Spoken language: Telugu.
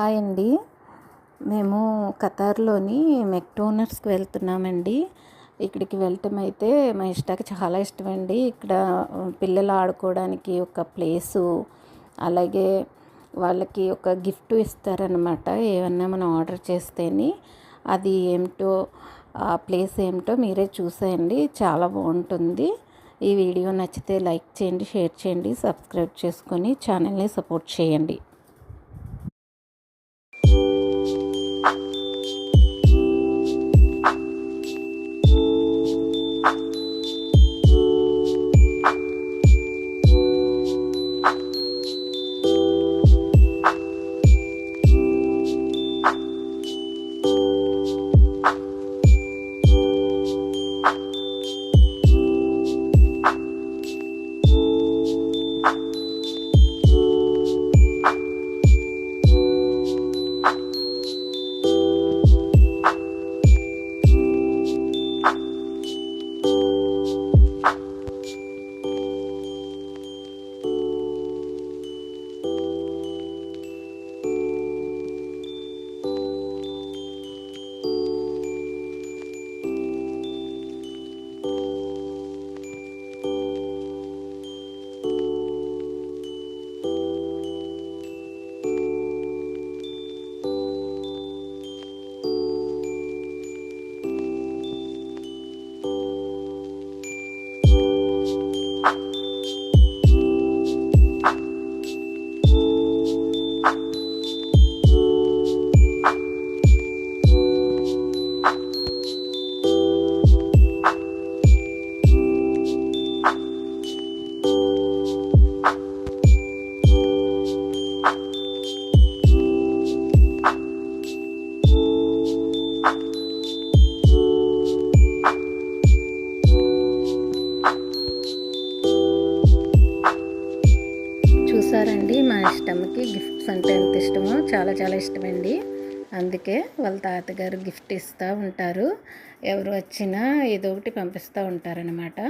హాయ్ అండి. మేము ఖతార్లోని మెక్డోనల్డ్స్కి వెళ్తున్నామండి. ఇక్కడికి వెళ్ళటం అయితే మా ఇష్టానికి చాలా ఇష్టమండి. ఇక్కడ పిల్లలు ఆడుకోవడానికి ఒక ప్లేసు, అలాగే వాళ్ళకి ఒక గిఫ్ట్ ఇస్తారనమాట. ఏమన్నా మనం ఆర్డర్ చేస్తేని అది ఏమిటో, ఆ ప్లేస్ ఏమిటో మీరే చూసేయండి. చాలా బాగుంటుంది. ఈ వీడియో నచ్చితే లైక్ చేయండి, షేర్ చేయండి, సబ్స్క్రైబ్ చేసుకొని ఛానల్ని సపోర్ట్ చేయండి. చూసారండి, మా ఇష్టంకి గిఫ్ట్స్ అంటే ఎంత ఇష్టమో, చాలా చాలా ఇష్టమండి. అందుకే వాళ్ళ తాతగారు గిఫ్ట్ ఇస్తూ ఉంటారు. ఎవరు వచ్చినా ఏదో ఒకటి పంపిస్తూ ఉంటారనమాట.